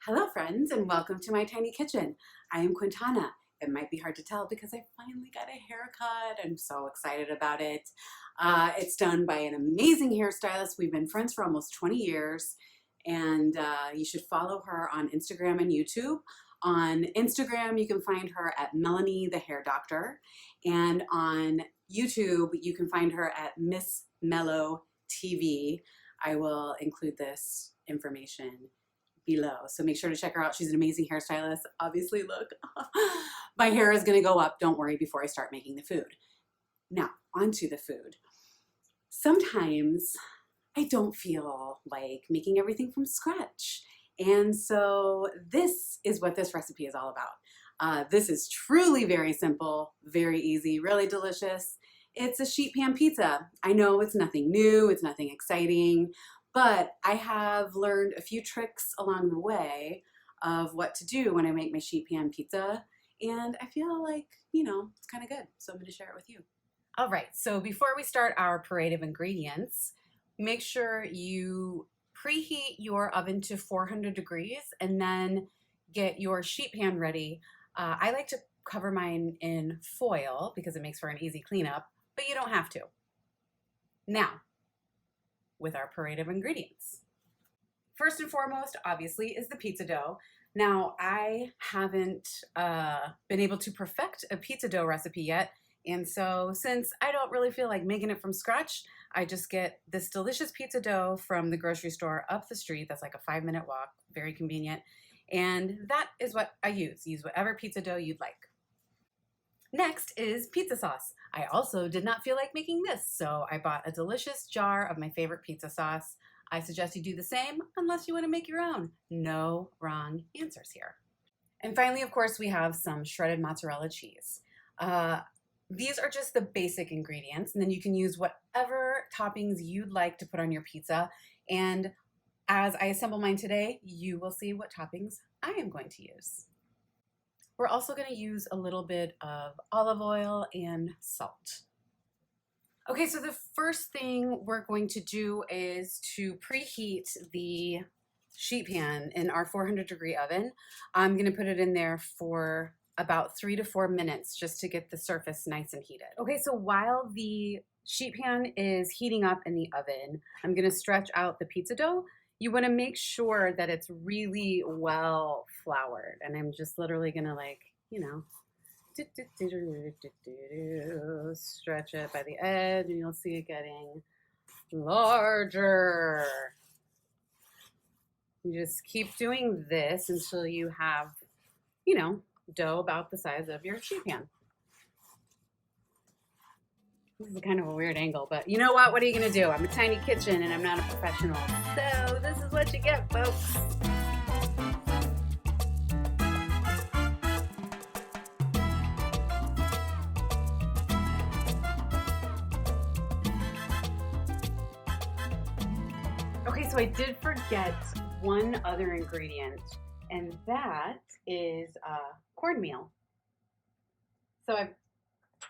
Hello friends and welcome to my tiny kitchen. I am Quintana. It might be hard to tell because I finally got a haircut. I'm so excited about it. It's done by an amazing hairstylist. We've been friends for almost 20 years and you should follow her on Instagram and YouTube. On Instagram you can find her at Melanie the Hair Doctor, and on YouTube you can find her at Miss Mellow TV. I will include this information below. So make sure to check her out. She's an amazing hairstylist. Obviously, look, my hair is going to go up. Don't worry before I start making the food. Now, onto the food. Sometimes I don't feel like making everything from scratch. And so this is what this recipe is all about. This is truly very simple, very easy, really delicious. It's a sheet pan pizza. I know it's nothing new, it's nothing exciting, but I have learned a few tricks along the way of what to do when I make my sheet pan pizza, and I feel like, it's kind of good, so I'm going to share it with you. All right, so before we start our parade of ingredients, make sure you preheat your oven to 400 degrees and then get your sheet pan ready. I like to cover mine in foil because it makes for an easy cleanup, but you don't have to. Now, with our parade of ingredients. First and foremost, obviously, is the pizza dough. Now, I haven't been able to perfect a pizza dough recipe yet, and so since I don't really feel like making it from scratch, I just get this delicious pizza dough from the grocery store up the street. That's like a 5-minute walk, very convenient, and that is what I use. Use whatever pizza dough you'd like. Next is pizza sauce. I also did not feel like making this, so I bought a delicious jar of my favorite pizza sauce. I suggest you do the same unless you want to make your own. No wrong answers here. And finally, of course, we have some shredded mozzarella cheese. These are just the basic ingredients, and then you can use whatever toppings you'd like to put on your pizza. And as I assemble mine today, you will see what toppings I am going to use. We're also going to use a little bit of olive oil and salt. Okay, so the first thing we're going to do is to preheat the sheet pan in our 400-degree oven. I'm going to put it in there for about 3 to 4 minutes just to get the surface nice and heated. Okay, so while the sheet pan is heating up in the oven, I'm going to stretch out the pizza dough. You want to make sure that it's really well floured, and I'm just literally gonna stretch it by the edge, and you'll see it getting larger. You just keep doing this until you have, dough about the size of your sheet pan. This is kind of a weird angle, but you know what? What are you going to do? I'm a tiny kitchen and I'm not a professional. So this is what you get, folks. Okay, so I did forget one other ingredient, and that is cornmeal. So I've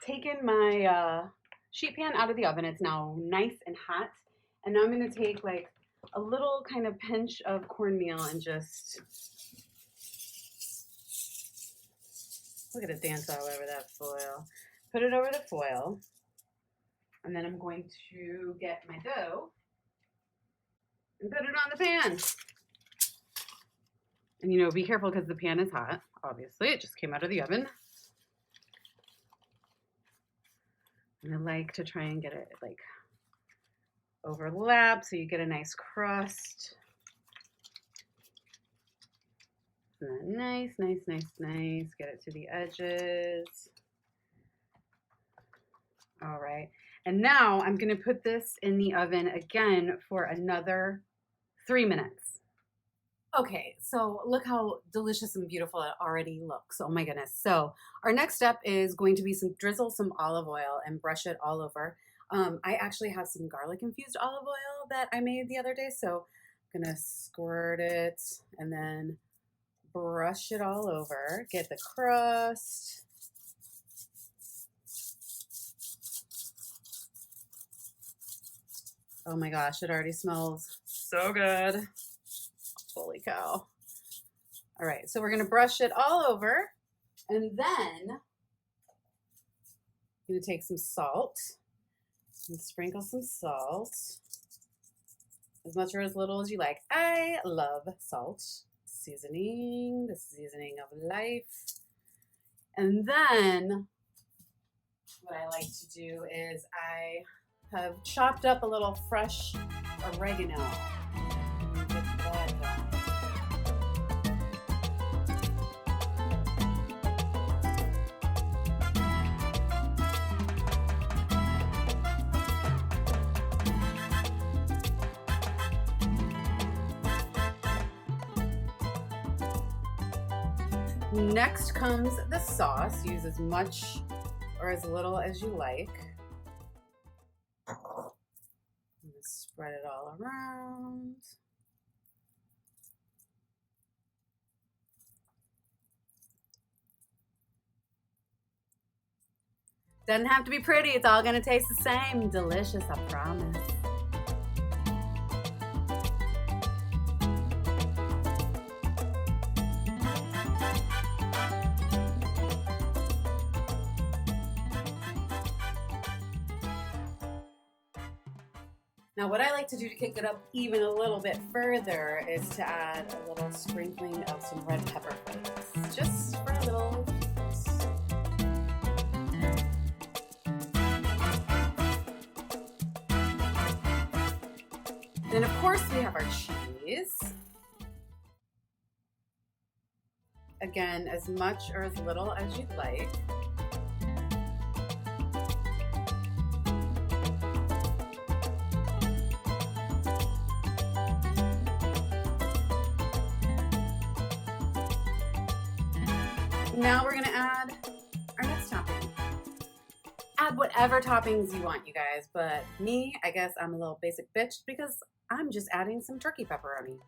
taken my sheet pan out of the oven. It's now nice and hot. And now I'm going to take like a little kind of pinch of cornmeal and just look at it dance all over that foil. Put it over the foil. And then I'm going to get my dough and put it on the pan. And be careful because the pan is hot. Obviously, it just came out of the oven. And I like to try and get it like overlap so you get a nice crust. And then nice. Get it to the edges. All right. And now I'm going to put this in the oven again for another 3 minutes. Okay, so look how delicious and beautiful it already looks. Oh my goodness. So our next step is going to be drizzle some olive oil and brush it all over. I actually have some garlic infused olive oil that I made the other day, so I'm gonna squirt it and then brush it all over. Get the crust. Oh my gosh, it already smells so good. Holy cow. All right, so we're gonna brush it all over, and then I'm gonna take some salt and sprinkle some salt, as much or as little as you like. I love salt. Seasoning, the seasoning of life. And then what I like to do is I have chopped up a little fresh oregano. Get that done. Next comes the sauce. Use as much or as little as you like. Spread it all around. Doesn't have to be pretty. It's all gonna taste the same. Delicious, I promise. Now what I like to do to kick it up even a little bit further is to add a little sprinkling of some red pepper flakes, just for a little. Then of course we have our cheese. Again, as much or as little as you'd like. Now we're gonna add our next topping. Add whatever toppings you want, you guys, but me, I guess I'm a little basic bitch because I'm just adding some turkey pepperoni.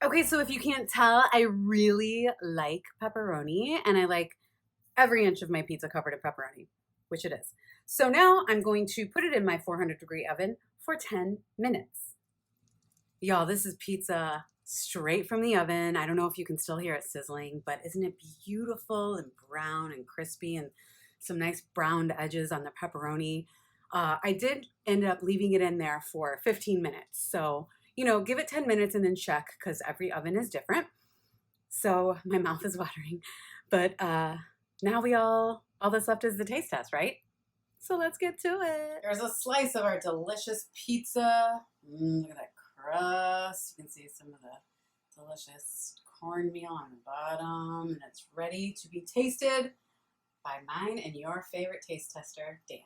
Okay, so if you can't tell, I really like pepperoni, and I like every inch of my pizza covered in pepperoni, which it is. So now I'm going to put it in my 400-degree oven for 10 minutes. Y'all, this is pizza straight from the oven. I don't know if you can still hear it sizzling, but isn't it beautiful and brown and crispy and some nice browned edges on the pepperoni? I did end up leaving it in there for 15 minutes. So, you know, give it 10 minutes and then check because every oven is different. So my mouth is watering. But now all that's left is the taste test, right? So let's get to it. There's a slice of our delicious pizza. Look at that crust. You can see some of the delicious cornmeal on the bottom. And it's ready to be tasted by mine and your favorite taste tester, Dan.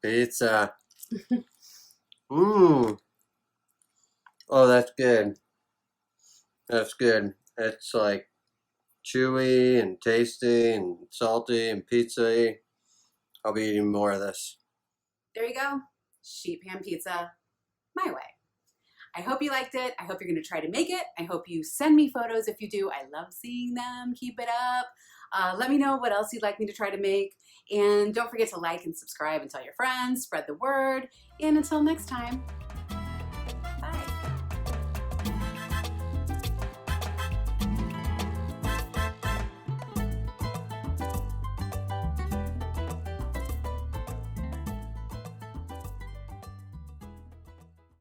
Pizza. Oh, that's good. That's good. It's like chewy and tasty and salty and pizza-y. I'll be eating more of this. There you go. Sheet pan pizza, my way. I hope you liked it. I hope you're going to try to make it. I hope you send me photos if you do. I love seeing them. Keep it up. Let me know what else you'd like me to try to make. And don't forget to like and subscribe and tell your friends. Spread the word. And until next time,